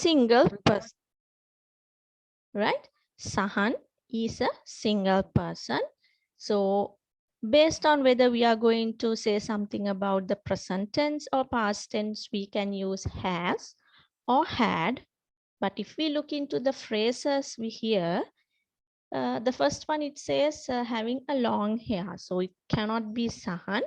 single person, right? Sahan is a single person. So based on whether we are going to say something about the present tense or past tense, we can use has or had. But if we look into the phrases we hear, the first one, it says having a long hair. So it cannot be Sahan.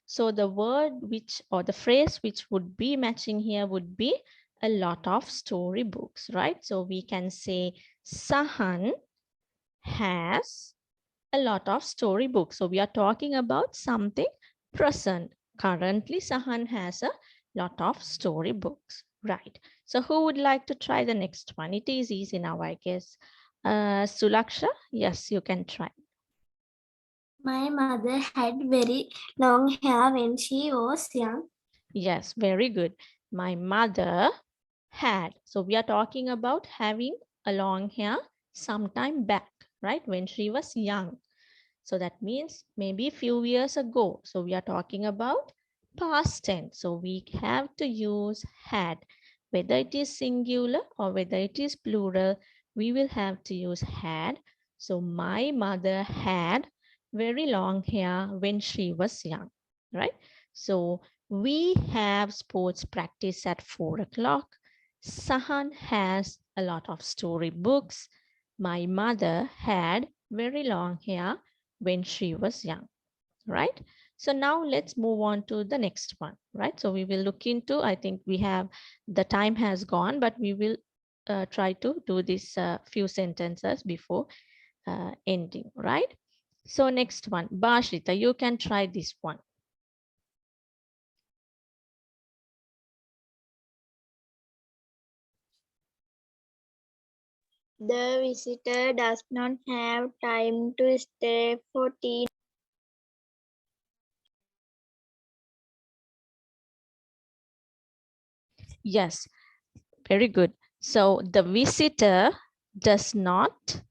So the word which, or the phrase which would be matching here would be a lot of storybooks, right? So we can say Sahan has a lot of storybooks. So we are talking about something present. Currently, Sahan has a lot of storybooks, right? So who would like to try the next one? It is easy now, I guess. Sulaksha, yes, you can try. My mother had very long hair when she was young. Yes, very good. My mother had. So we are talking about having a long hair sometime back, right? When she was young. So that means maybe a few years ago. So we are talking about past tense. So we have to use had. Whether it is singular or whether it is plural, we will have to use had. So my mother had very long hair when she was young, right? So we have sports practice at 4 o'clock. Sahan has a lot of storybooks. My mother had very long hair when she was young, right? So now let's move on to the next one, right? So we will look into, I think we have, the time has gone, but we will try to do this few sentences before ending, right? So next one, Bashita, you can try this one. The visitor does not have time to stay for tea. Yes, very good. So the visitor does not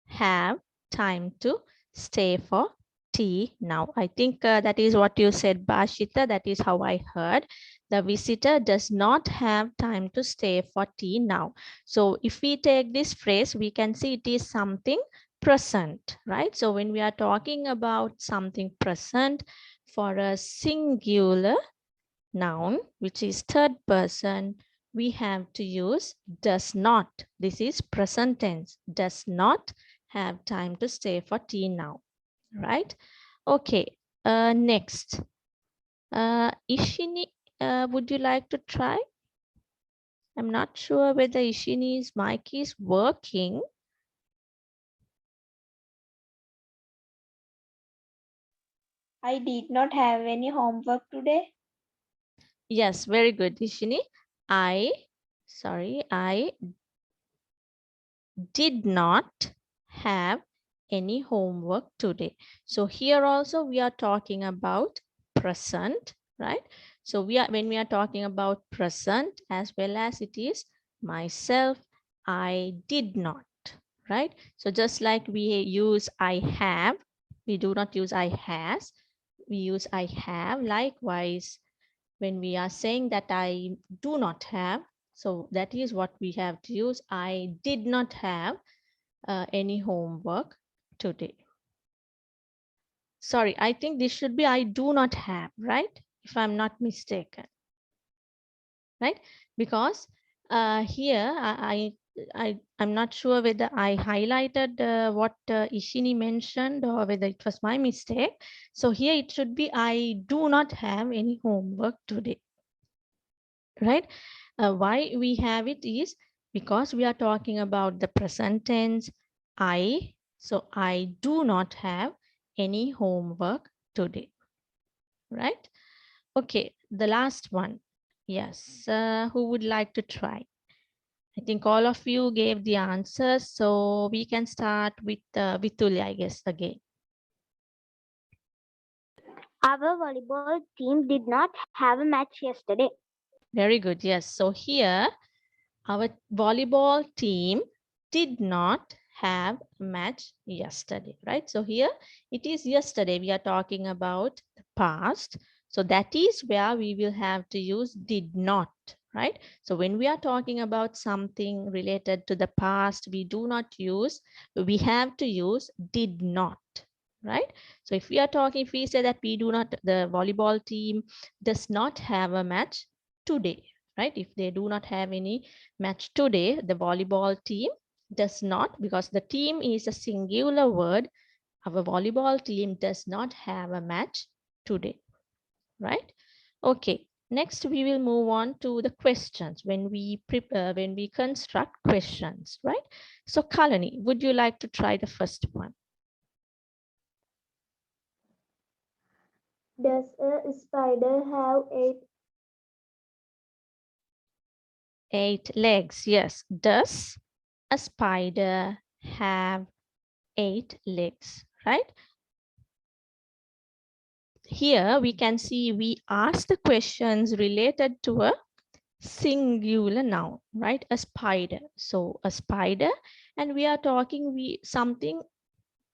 have time to stay for tea now. I think that is what you said, Bashita. That is how I heard. The visitor does not have time to stay for tea now. So if we take this phrase, we can see it is something present, right? So when we are talking about something present for a singular noun, which is third person, we have to use does not. This is present tense. Does not have time to stay for tea now, right? Okay, next. Ishini, would you like to try? I'm not sure whether Ishini's mic is working. I did not have any homework today. Yes, very good, Ishini. I did not have any homework today. So here also we are talking about present, right? So when we are talking about present, as well as it is myself, I did not, right? So just like we use I have, we do not use I has, we use I have. Likewise, when we are saying that I do not have, so that is what we have to use. I did not have any homework today. Sorry, I think this should be I do not have, right? If I'm not mistaken, right? Because here I'm not sure whether I highlighted what Ishini mentioned or whether it was my mistake. So here it should be I do not have any homework today, right? Why we have it is because we are talking about the present tense I. So I do not have any homework today, right? Okay, the last one. Yes, who would like to try? I think all of you gave the answers, so we can start with Vituli, I guess, again. Our volleyball team did not have a match yesterday. Very good. Yes. So here, our volleyball team did not have a match yesterday, right? So here it is yesterday. We are talking about the past. So that is where we will have to use did not, right? So when we are talking about something related to the past, we have to use did not, right? So if we say that the volleyball team does not have a match today, right? If they do not have any match today, the volleyball team does not, because the team is a singular word, our volleyball team does not have a match today, right? Okay, next we will move on to the questions when we construct questions, right? So Kalani, would you like to try the first one? Does a spider have eight? 8 legs, yes. Does a spider have 8 legs, right? Here we can see we ask the questions related to a singular noun, right? A spider. So a spider, and we are talking something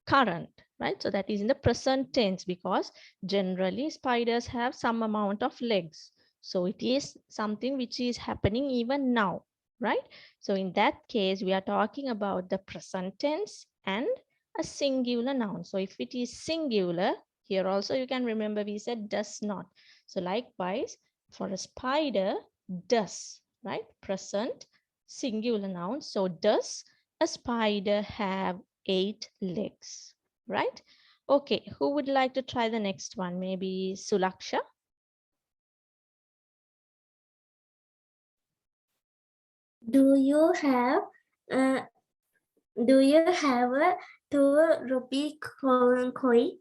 current, right? So that is in the present tense, because generally spiders have some amount of legs. So it is something which is happening even now, right? So in that case, we are talking about the present tense and a singular noun. So if it is singular, here also you can remember we said does not. So likewise, for a spider, does, right? Present singular noun. So does a spider have 8 legs, right? Okay, who would like to try the next one? Maybe Sulaksha? Do you have uh, do you have a 2 rupee coin?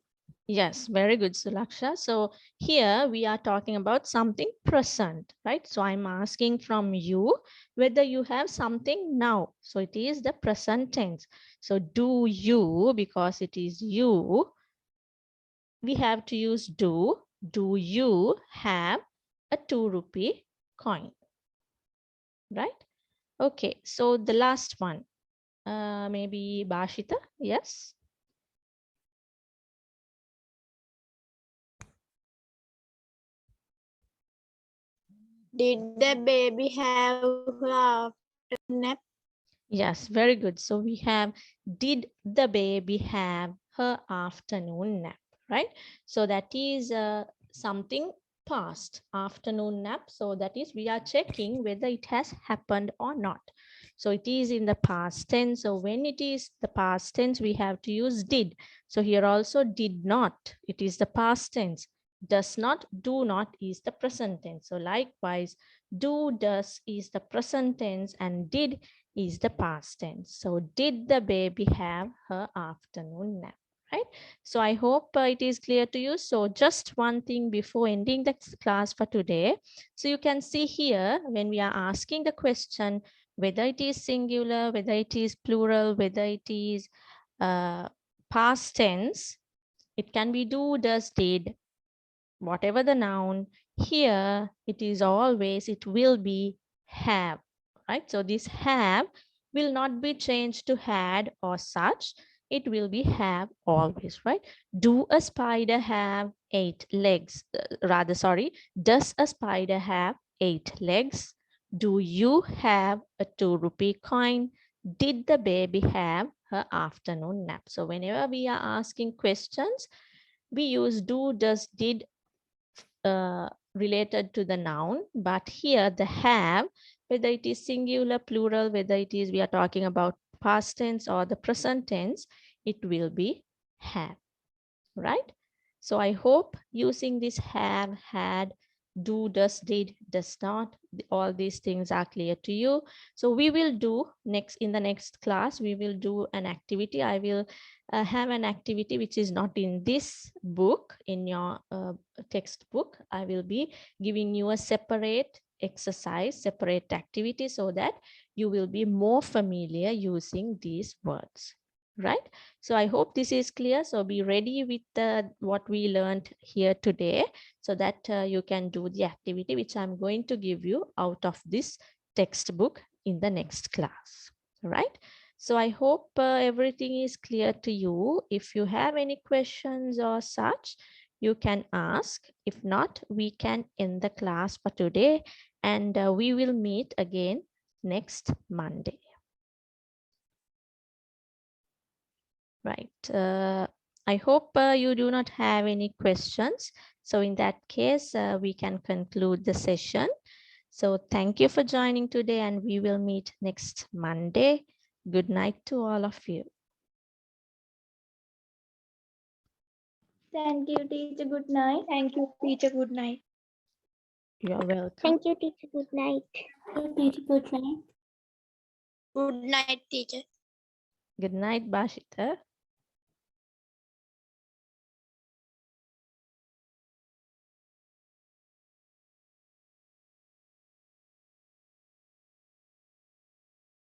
Yes, very good, Sulaksha. So here we are talking about something present, right? So I'm asking from you whether you have something now. So it is the present tense. So do you, because it is you, we have to use do. Do you have a 2 rupee coin, right? Okay, so the last one, maybe Bashita, yes? Did the baby have her nap? Yes, very good. So we have, did the baby have her afternoon nap, right? So that is something past, afternoon nap. So that is, we are checking whether it has happened or not. So it is in the past tense. So when it is the past tense, we have to use did. So here also did not, it is the past tense. Does not, do not is the present tense. So likewise, do, does is the present tense, and did is the past tense. So did the baby have her afternoon nap, right? So I hope it is clear to you. So just one thing before ending the class for today. So you can see here when we are asking the question, whether it is singular, whether it is plural, whether it is past tense, it can be do, does, did, whatever the noun. Here it is always, it will be have, right? So this have will not be changed to had or such. It will be have always, right? Do a spider have 8 legs? Rather, sorry, does a spider have 8 legs? Do you have a 2 rupee coin? Did the baby have her afternoon nap? So whenever we are asking questions, we use do, does, did, related to the noun, but here the have, whether it is singular, plural, whether it is we are talking about past tense or the present tense, it will be have, right? So I hope using this have, had, do, does, did, does not, all these things are clear to you. So we will do next, in the next class, we will do an activity. I will have an activity which is not in this book, in your textbook. I will be giving you a separate exercise, separate activity, so that you will be more familiar using these words, right? So I hope this is clear. So be ready with what we learned here today, so that you can do the activity which I'm going to give you out of this textbook in the next class, right? So I hope everything is clear to you. If you have any questions or such, you can ask. If not, we can end the class for today and we will meet again next Monday. Right. I hope you do not have any questions. So in that case, we can conclude the session. So thank you for joining today, and we will meet next Monday. Good night to all of you. Thank you, teacher. Good night. Thank you, teacher. Good night. You're welcome. Thank you, teacher. Good night. Good night. Good night, teacher. Good night, Bashita.